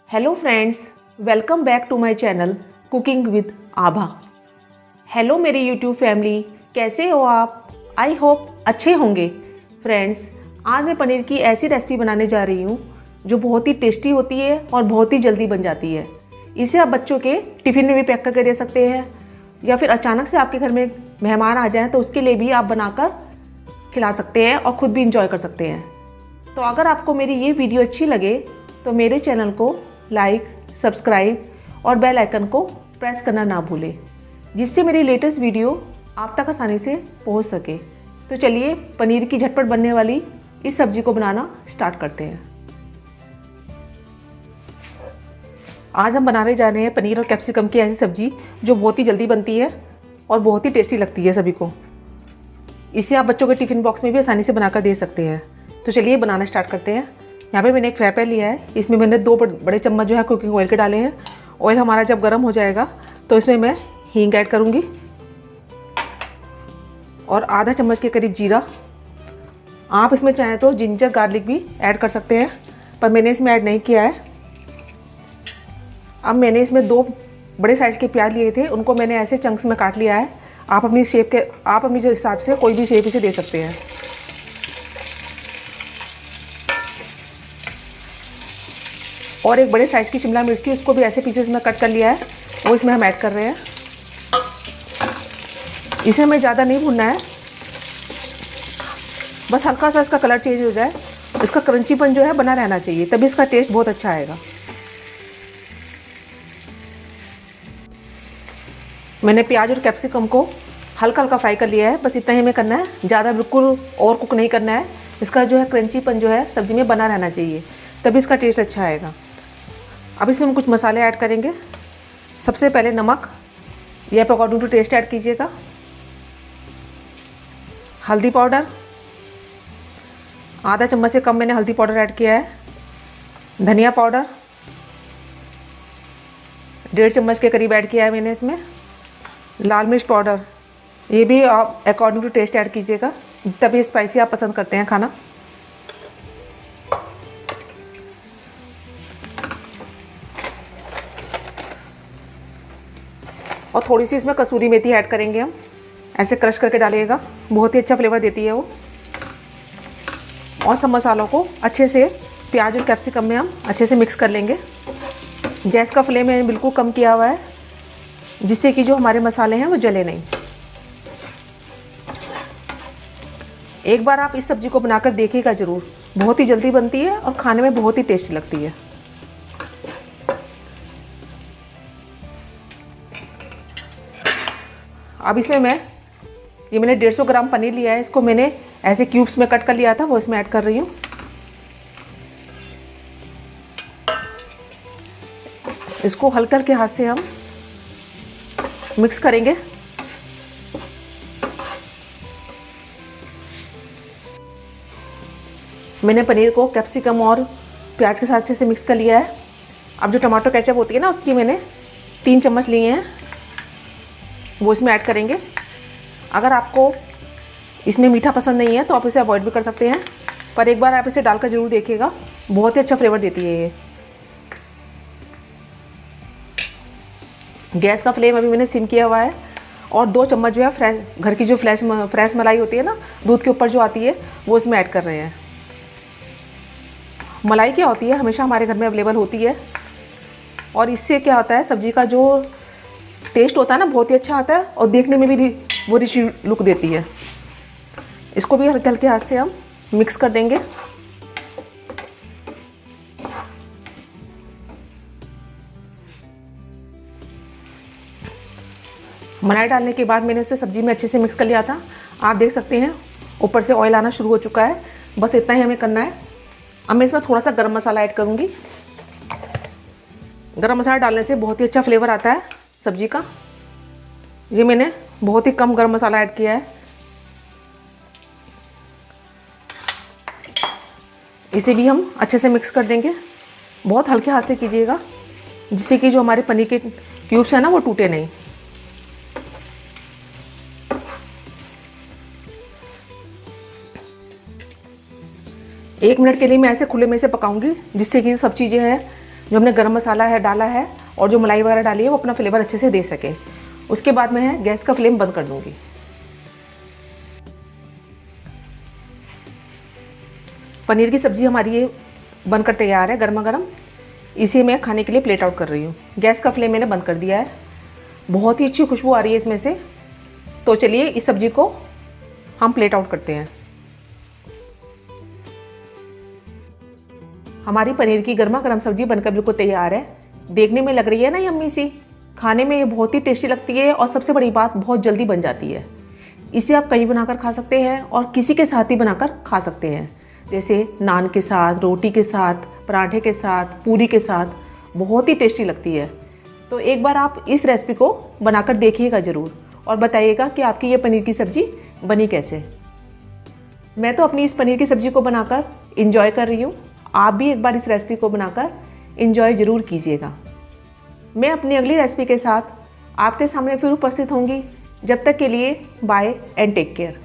Hello friends, welcome back to my channel cooking with Abha. Hello मेरी YouTube family, कैसे हो आप? आई होप अच्छे होंगे। फ्रेंड्स, आज मैं पनीर की ऐसी रेसिपी बनाने जा रही हूँ जो बहुत ही टेस्टी होती है और बहुत ही जल्दी बन जाती है। इसे आप बच्चों के टिफ़िन में भी पैक करके दे सकते हैं या फिर अचानक से आपके घर में मेहमान आ जाएँ तो उसके लिए भी आप बनाकर खिला सकते हैं और ख़ुद भी इंजॉय कर सकते हैं। तो अगर आपको मेरी ये वीडियो अच्छी लगे तो मेरे चैनल को लाइक, सब्सक्राइब और बेल आइकन को प्रेस करना ना भूलें, जिससे मेरी लेटेस्ट वीडियो आप तक आसानी से पहुंच सके। तो चलिए पनीर की झटपट बनने वाली इस सब्ज़ी को बनाना स्टार्ट करते हैं। आज हम बनाने जा रहे हैं पनीर और कैप्सिकम की ऐसी सब्ज़ी जो बहुत ही जल्दी बनती है और बहुत ही टेस्टी लगती है सभी को। इसे आप बच्चों के टिफ़िन बॉक्स में भी आसानी से बनाकर दे सकते हैं। तो चलिए बनाना स्टार्ट करते हैं। यहाँ पे मैंने एक फ्राई पैन लिया है, इसमें मैंने 2 बड़े चम्मच जो है कुकिंग ऑयल के डाले हैं। ऑयल हमारा जब गर्म हो जाएगा तो इसमें मैं हींग ऐड करूँगी और आधा चम्मच के करीब जीरा। आप इसमें चाहें तो जिंजर गार्लिक भी ऐड कर सकते हैं, पर मैंने इसमें ऐड नहीं किया है। अब मैंने इसमें 2 बड़े साइज़ के प्याज लिए थे, उनको मैंने ऐसे चंक्स में काट लिया है। आप अपनी जो हिसाब से कोई भी शेप इसे दे सकते हैं। और एक बड़े साइज़ की शिमला मिर्च थी, उसको भी ऐसे पीसेस में कट कर लिया है, वो इसमें हम ऐड कर रहे हैं। इसे हमें ज़्यादा नहीं भूनना है, बस हल्का सा इसका कलर चेंज हो जाए। इसका क्रंचीपन जो है बना रहना चाहिए, तभी इसका टेस्ट बहुत अच्छा आएगा। मैंने प्याज और कैप्सिकम को हल्का हल्का फ्राई कर लिया है, बस इतना ही हमें करना है, ज़्यादा बिल्कुल और कुक नहीं करना है। इसका जो है क्रंचीपन जो है सब्ज़ी में बना रहना चाहिए, तभी इसका टेस्ट अच्छा आएगा। अब इसमें हम कुछ मसाले ऐड करेंगे। सबसे पहले नमक, यह आप अकॉर्डिंग टू टेस्ट ऐड कीजिएगा। हल्दी पाउडर, आधा चम्मच से कम मैंने हल्दी पाउडर ऐड किया है। धनिया पाउडर 1.5 चम्मच के करीब ऐड किया है मैंने इसमें। लाल मिर्च पाउडर, ये भी आप अकॉर्डिंग टू टेस्ट ऐड कीजिएगा, तभी स्पाइसी आप पसंद करते हैं खाना। और थोड़ी सी इसमें कसूरी मेथी ऐड करेंगे हम, ऐसे क्रश करके डालिएगा, बहुत ही अच्छा फ्लेवर देती है वो। और सब मसालों को अच्छे से प्याज और कैप्सिकम में हम अच्छे से मिक्स कर लेंगे। गैस का फ्लेम मैंने बिल्कुल कम किया हुआ है, जिससे कि जो हमारे मसाले हैं वो जले नहीं। एक बार आप इस सब्ज़ी को बनाकर देखिएगा ज़रूर, बहुत ही जल्दी बनती है और खाने में बहुत ही टेस्टी लगती है। अब इसमें मैंने 150 ग्राम पनीर लिया है, इसको मैंने ऐसे क्यूब्स में कट कर लिया था, वो इसमें ऐड कर रही हूँ। इसको हल्के हल्के हाथ से हम मिक्स करेंगे। मैंने पनीर को कैप्सिकम और प्याज के साथ अच्छे से मिक्स कर लिया है। अब जो टमाटो केचप होती है ना, उसकी मैंने 3 चम्मच लिए हैं, वो इसमें ऐड करेंगे। अगर आपको इसमें मीठा पसंद नहीं है तो आप इसे अवॉइड भी कर सकते हैं, पर एक बार आप इसे डालकर ज़रूर देखिएगा, बहुत ही अच्छा फ्लेवर देती है ये। गैस का फ्लेम अभी मैंने सिम किया हुआ है और 2 चम्मच जो है घर की जो फ्रेश मलाई होती है ना, दूध के ऊपर जो आती है, वो इसमें ऐड कर रहे हैं। मलाई क्या होती है, हमेशा हमारे घर में अवेलेबल होती है और इससे क्या होता है, सब्ज़ी का जो टेस्ट होता है ना बहुत ही अच्छा आता है और देखने में भी वो रिच लुक देती है। इसको भी हल्के हल्के हाथ से हम मिक्स कर देंगे। मलाई डालने के बाद मैंने उसे सब्ज़ी में अच्छे से मिक्स कर लिया था। आप देख सकते हैं ऊपर से ऑयल आना शुरू हो चुका है, बस इतना ही हमें करना है। अब मैं इसमें थोड़ा सा गरम मसाला ऐड करूँगी। गरम मसाला डालने से बहुत ही अच्छा फ्लेवर आता है सब्ज़ी का। ये मैंने बहुत ही कम गरम मसाला ऐड किया है। इसे भी हम अच्छे से मिक्स कर देंगे, बहुत हल्के हाथ से कीजिएगा, जिससे कि जो हमारे पनीर के क्यूब्स हैं ना वो टूटे नहीं। एक मिनट के लिए मैं ऐसे खुले में से पकाऊंगी, जिससे कि सब चीज़ें हैं जो हमने गरम मसाला है डाला है और जो मलाई वगैरह डाली है वो अपना फ्लेवर अच्छे से दे सके। उसके बाद मैं गैस का फ्लेम बंद कर दूँगी। पनीर की सब्ज़ी हमारी ये बनकर तैयार है गर्मा गर्म। इसे मैं खाने के लिए प्लेट आउट कर रही हूँ। गैस का फ्लेम मैंने बंद कर दिया है। बहुत ही अच्छी खुशबू आ रही है इसमें से। तो चलिए इस सब्ज़ी को हम प्लेट आउट करते हैं। हमारी पनीर की गर्मा गर्म सब्ज़ी बनकर बिल्कुल तैयार है। देखने में लग रही है ना यम्मी सी, खाने में ये बहुत ही टेस्टी लगती है और सबसे बड़ी बात बहुत जल्दी बन जाती है। इसे आप कहीं बनाकर खा सकते हैं और किसी के साथ ही बनाकर खा सकते हैं, जैसे नान के साथ, रोटी के साथ, पराठे के साथ, पूरी के साथ। बहुत ही टेस्टी लगती है। तो एक बार आप इस रेसिपी को बनाकर देखिएगा ज़रूर और बताइएगा कि आपकी ये पनीर की सब्ज़ी बनी कैसे। मैं तो अपनी इस पनीर की सब्ज़ी को बनाकर इंजॉय कर रही हूँ। आप भी एक बार इस रेसिपी को बनाकर इंजॉय ज़रूर कीजिएगा। मैं अपनी अगली रेसिपी के साथ आपके सामने फिर उपस्थित होंगी। जब तक के लिए बाय एंड टेक केयर।